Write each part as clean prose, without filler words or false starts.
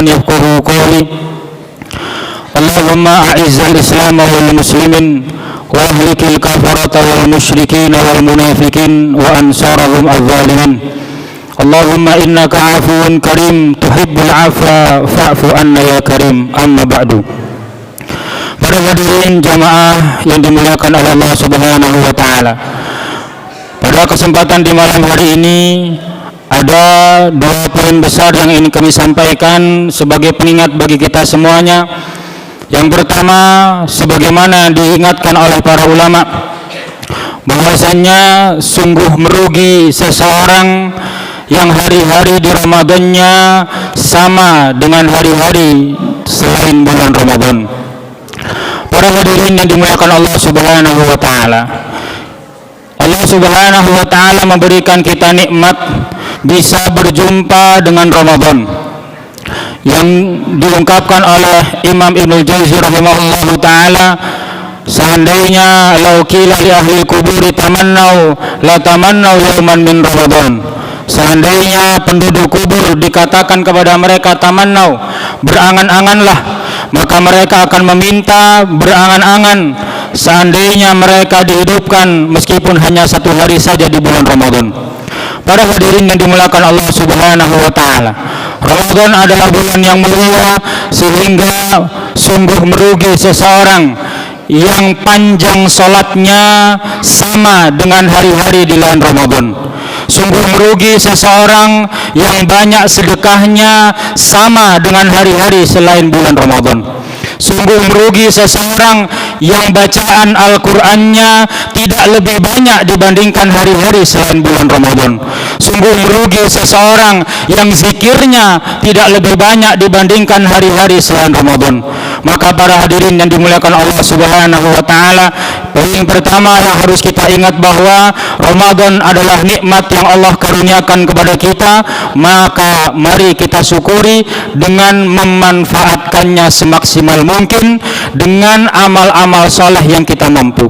لساني يفقهوا قولي. اللهم أعز الإسلام والمسلمين وأهلك الكفرة والمشركين والمنافقين وأنصارهم الظالمين. اللهم إنك عفو كريم تحب العفو فاعف عنا يا كريم. أما بعد. Para hadirin jamaah yang dimuliakan oleh Allah Subhanahu wa taala. Pada kesempatan di malam hari ini ada dua poin besar yang ingin kami sampaikan sebagai pengingat bagi kita semuanya. Yang pertama, sebagaimana diingatkan oleh para ulama, bahwasannya sungguh merugi seseorang yang hari-hari di Ramadannya sama dengan hari-hari selain bulan Ramadan. Para hadirin yang dimuliakan Allah Subhanahu wa taala. Allah Subhanahu wa taala memberikan kita nikmat bisa berjumpa dengan Ramadan. Yang diungkapkan oleh Imam Ibnul Jauzi rahimahullahu taala, seandainya lau qila li ahli kuburi tamannau la tamannau yauman min Ramadan. Seandainya penduduk kubur dikatakan kepada mereka tamannau, berangan-anganlah, maka mereka akan meminta berangan-angan seandainya mereka dihidupkan meskipun hanya satu hari saja di bulan Ramadan. Para hadirin yang dimuliakan Allah Subhanahu wa taala, Ramadan adalah bulan yang mulia, sehingga sungguh merugi seseorang yang panjang salatnya sama dengan hari-hari di bulan Ramadan. Sungguh merugi seseorang yang banyak sedekahnya sama dengan hari-hari selain bulan Ramadan. Sungguh merugi seseorang yang bacaan Al-Qur'annya tidak lebih banyak dibandingkan hari-hari selain bulan Ramadan. Sungguh merugi seseorang yang zikirnya tidak lebih banyak dibandingkan hari-hari selain Ramadan. Maka para hadirin yang dimuliakan Allah Subhanahu wa taala, poin pertama yang harus kita ingat bahwa Ramadan adalah nikmat yang Allah karuniakan kepada kita, maka mari kita syukuri dengan memanfaatkannya semaksimal mungkin dengan amal-amal soleh yang kita mampu.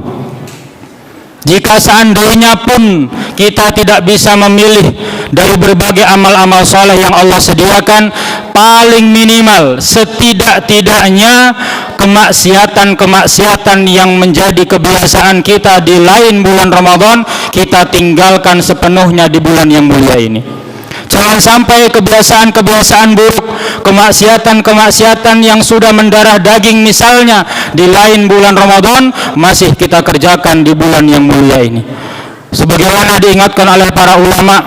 Jika seandainya pun kita tidak bisa memilih dari berbagai amal-amal soleh yang Allah sediakan, paling minimal setidak-tidaknya kemaksiatan-kemaksiatan yang menjadi kebiasaan kita di lain bulan Ramadan, kita tinggalkan sepenuhnya di bulan yang mulia ini. Jangan sampai kebiasaan-kebiasaan buruk, kemaksiatan-kemaksiatan yang sudah mendarah daging misalnya di lain bulan Ramadan masih kita kerjakan di bulan yang mulia ini. Sebagaimana diingatkan oleh para ulama,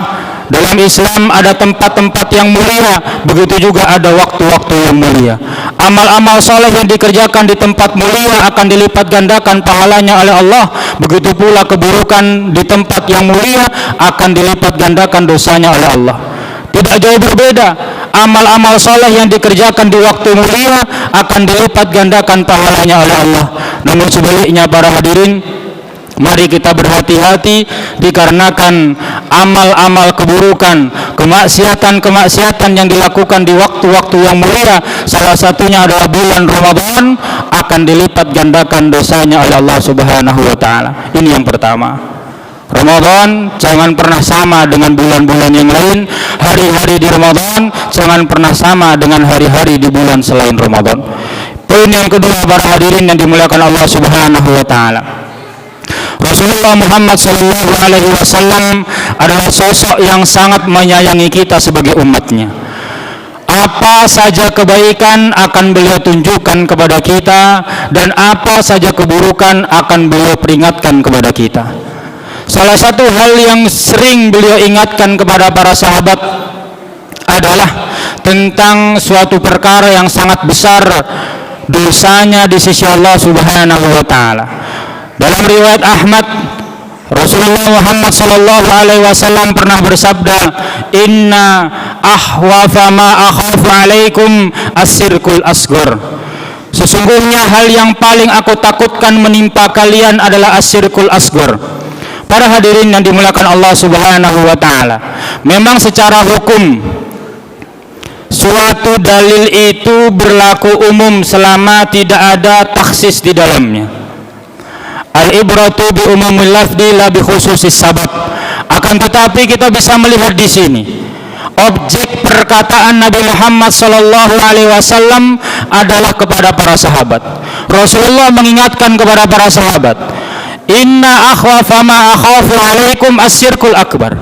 dalam Islam ada tempat-tempat yang mulia, begitu juga ada waktu-waktu yang mulia. Amal-amal soleh yang dikerjakan di tempat mulia akan dilipat gandakan pahalanya oleh Allah. Begitu pula keburukan di tempat yang mulia akan dilipat gandakan dosanya oleh Allah. Tidak jauh berbeda, amal-amal soleh yang dikerjakan di waktu mulia akan dilipat gandakan pahalanya oleh Allah. Namun sebaliknya para hadirin, mari kita berhati-hati dikarenakan amal-amal keburukan, kemaksiatan-kemaksiatan yang dilakukan di waktu-waktu yang mulia, salah satunya adalah bulan Ramadan, akan dilipat gandakan dosanya oleh Allah Subhanahu wa taala. Ini yang pertama. Ramadan jangan pernah sama dengan bulan-bulan yang lain. Hari-hari di Ramadan jangan pernah sama dengan hari-hari di bulan selain Ramadan. Poin yang kedua para hadirin yang dimuliakan Allah Subhanahu wa taala, Rasulullah Muhammad SAW adalah sosok yang sangat menyayangi kita sebagai umatnya. Apa saja kebaikan akan beliau tunjukkan kepada kita, dan apa saja keburukan akan beliau peringatkan kepada kita. Salah satu hal yang sering beliau ingatkan kepada para sahabat adalah tentang suatu perkara yang sangat besar dosanya di sisi Allah Subhanahu wa taala. Dalam riwayat Ahmad, Rasulullah Muhammad sallallahu alaihi wasallam pernah bersabda, "Inna ahwafa ma akhafu alaikum as-sirkul asghar." Sesungguhnya hal yang paling aku takutkan menimpa kalian adalah as-sirkul asghar. Para hadirin yang dimuliakan Allah Subhanahu wa taala, memang secara hukum suatu dalil itu berlaku umum selama tidak ada taksis di dalamnya. Al-ibratu bi umumil lafzi la bi khususis sabab. Akan tetapi kita bisa melihat di sini objek perkataan Nabi Muhammad sallallahu alaihi wasallam adalah kepada para sahabat. Rasulullah mengingatkan kepada para sahabat, "Inna akhwafa ma akhafu alaikum asyirkul akbar."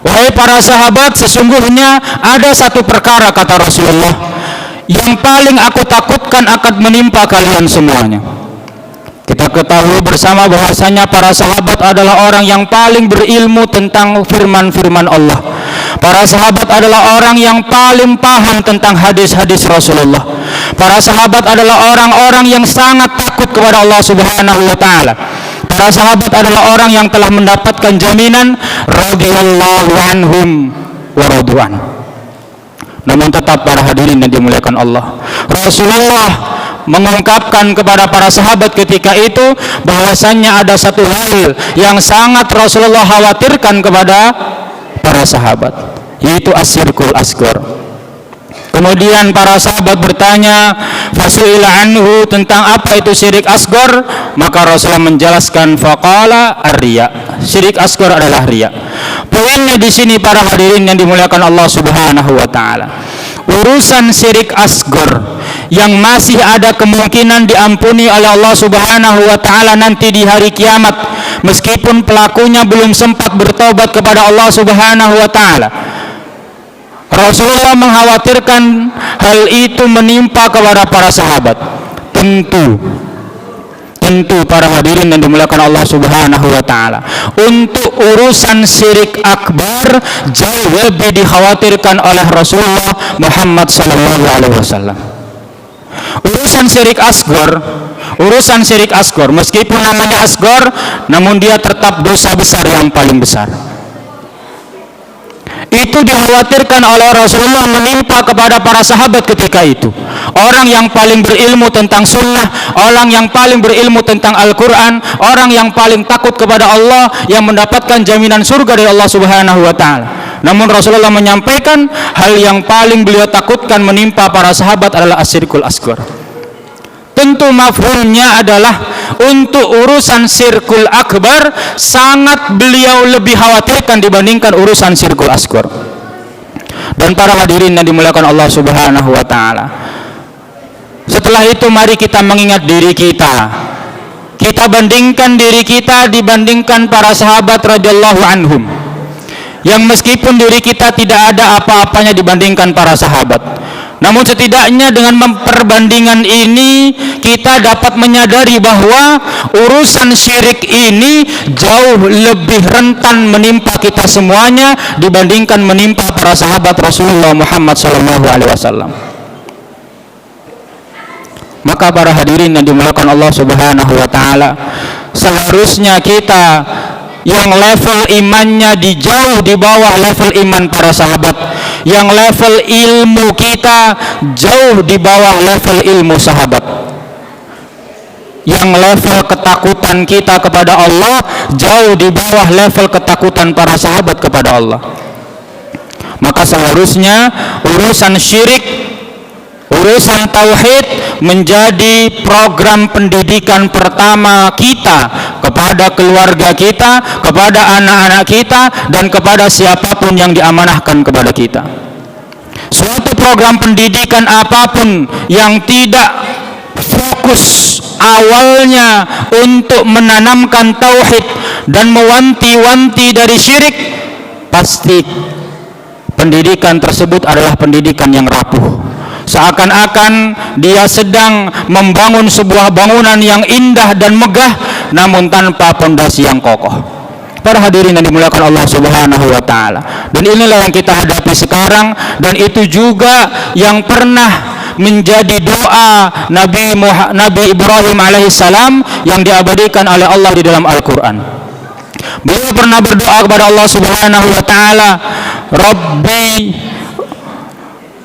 Wahai para sahabat, sesungguhnya ada satu perkara, kata Rasulullah, yang paling aku takutkan akan menimpa kalian semuanya. Kita ketahui bersama bahwasanya para sahabat adalah orang yang paling berilmu tentang firman-firman Allah. Para sahabat adalah orang yang paling paham tentang hadis-hadis Rasulullah. Para sahabat adalah orang-orang yang sangat takut kepada Allah Subhanahu wa taala. Para sahabat adalah orang yang telah mendapatkan jaminan radhiyallahu anhum wa radwan. Namun tetap para hadirin yang dimuliakan Allah, Rasulullah mengungkapkan kepada para sahabat ketika itu bahwasannya ada satu hal yang sangat Rasulullah khawatirkan kepada para sahabat, yaitu asyirkul asghar. Kemudian para sahabat bertanya, fasuila anhu, tentang apa itu syirik asghar? Maka Rasulullah menjelaskan, faqala ar-riya. Syirik asghar adalah riya. Poinnya di sini para hadirin yang dimuliakan Allah Subhanahu wa taala, urusan syirik asghar yang masih ada kemungkinan diampuni oleh Allah Subhanahu wa taala nanti di hari kiamat, meskipun pelakunya belum sempat bertobat kepada Allah Subhanahu wa taala. Rasulullah mengkhawatirkan hal itu menimpa kepada para sahabat. Tentu para hadirin yang dimuliakan Allah Subhanahu wa taala, untuk urusan syirik akbar jauh lebih dikhawatirkan oleh Rasulullah Muhammad sallallahu alaihi wasallam. Urusan syirik asghar meskipun namanya asghar, namun dia tetap dosa besar yang paling besar. Itu dikhawatirkan oleh Rasulullah menimpa kepada para sahabat ketika itu. Orang yang paling berilmu tentang sunnah, orang yang paling berilmu tentang Al-Quran, orang yang paling takut kepada Allah, yang mendapatkan jaminan surga dari Allah Subhanahu wa ta'ala. Namun Rasulullah menyampaikan hal yang paling beliau takutkan menimpa para sahabat adalah asyirkul asghar. Tentu mafhumnya adalah untuk urusan syirkul akbar sangat beliau lebih khawatirkan dibandingkan urusan syirkul asghar. Dan para hadirin yang dimuliakan Allah Subhanahu wa taala, setelah itu mari kita mengingat diri kita. Kita bandingkan diri kita dibandingkan para sahabat radhiyallahu anhum, yang meskipun diri kita tidak ada apa-apanya dibandingkan para sahabat, namun setidaknya dengan memperbandingan ini kita dapat menyadari bahwa urusan syirik ini jauh lebih rentan menimpa kita semuanya dibandingkan menimpa para sahabat Rasulullah Muhammad SAW. Maka para hadirin yang dimuliakan Allah Subhanahu wa taala, seharusnya kita yang level imannya jauh di bawah level iman para sahabat, yang level ilmu kita jauh di bawah level ilmu sahabat, yang level ketakutan kita kepada Allah jauh di bawah level ketakutan para sahabat kepada Allah. Maka seharusnya urusan syirik, urusan tauhid menjadi program pendidikan pertama kita kepada keluarga kita, kepada anak-anak kita, dan kepada siapapun yang diamanahkan kepada kita. Suatu program pendidikan apapun yang tidak fokus awalnya untuk menanamkan tauhid dan mewanti-wanti dari syirik, pasti pendidikan tersebut adalah pendidikan yang rapuh. Seakan-akan dia sedang membangun sebuah bangunan yang indah dan megah, namun tanpa pondasi yang kokoh. Para hadirin yang dimuliakan Allah Subhanahu wa taala, dan inilah yang kita hadapi sekarang, dan itu juga yang pernah menjadi doa Nabi Ibrahim alaihissalam yang diabadikan oleh Allah di dalam Al-Quran. Beliau pernah berdoa kepada Allah Subhanahu wa taala,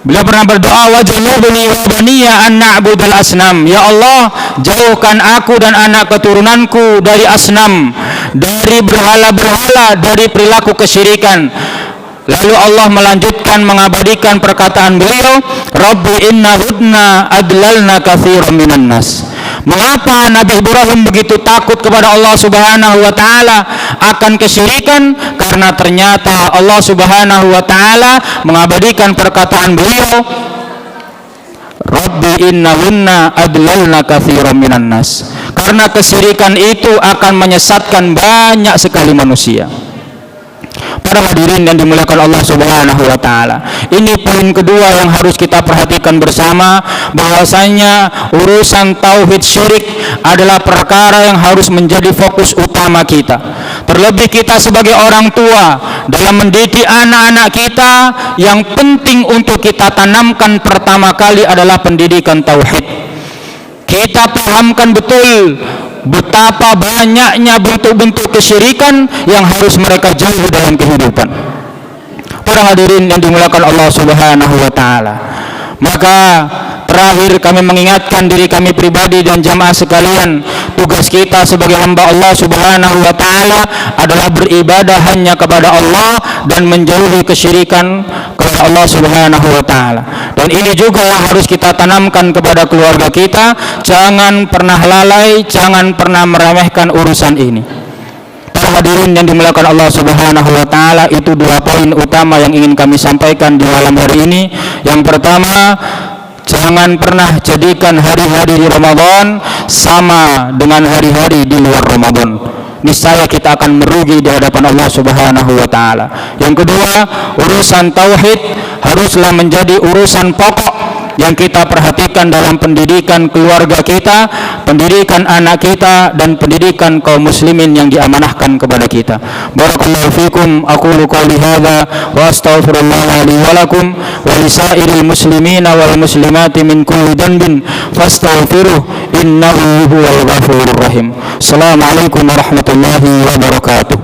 beliau pernah berdoa, wajnubni wa baniya an na'budal asnam. Ya Allah, jauhkan aku dan anak keturunanku dari asnam, dari berhala-berhala, dari perilaku kesyirikan. Lalu Allah melanjutkan mengabadikan perkataan beliau, Rabbi inna hudna adlalna katsiran minan nas. Mengapa Nabi Ibrahim begitu takut kepada Allah Subhanahu wa taala akan kesyirikan? Karena ternyata Allah Subhanahu wa taala mengabadikan perkataan beliau, Rabbi innahunna adlalna katsiran minan nas. Karena kesyirikan itu akan menyesatkan banyak sekali manusia. Para hadirin yang dimuliakan Allah Subhanahu wa taala. Ini poin kedua yang harus kita perhatikan bersama, bahwasanya urusan tauhid syirik adalah perkara yang harus menjadi fokus utama kita. Terlebih kita sebagai orang tua dalam mendidik anak-anak kita, yang penting untuk kita tanamkan pertama kali adalah pendidikan tauhid. Kita pahamkan betul betapa banyaknya bentuk-bentuk kesyirikan yang harus mereka jauhi dalam kehidupan. Para hadirin yang dimuliakan Allah Subhanahu wa taala. Maka terakhir kami mengingatkan diri kami pribadi dan jamaah sekalian, tugas kita sebagai hamba Allah Subhanahu wa taala adalah beribadah hanya kepada Allah dan menjauhi kesyirikan kepada Allah Subhanahu wa taala. Dan ini juga yang harus kita tanamkan kepada keluarga kita, jangan pernah lalai, jangan pernah meremehkan urusan ini. Para hadirin yang dimuliakan Allah Subhanahu wa taala, itu dua poin utama yang ingin kami sampaikan di malam hari ini. Yang pertama, jangan pernah jadikan hari-hari di Ramadan sama dengan hari-hari di luar Ramadan. Niscaya kita akan merugi di hadapan Allah Subhanahu wa taala. Yang kedua, urusan tauhid haruslah menjadi urusan pokok yang kita perhatikan dalam pendidikan keluarga kita, pendidikan anak kita, dan pendidikan kaum muslimin yang diamanahkan kepada kita. Barakallahu fikum, aqulu qouli hadza wa astaghfirullah li wa lakum wa lisairil muslimina wal muslimati min kulli dhanbin fastaghfiruh innahu huwal ghafurur rahim. Assalamualaikum warahmatullahi wabarakatuh.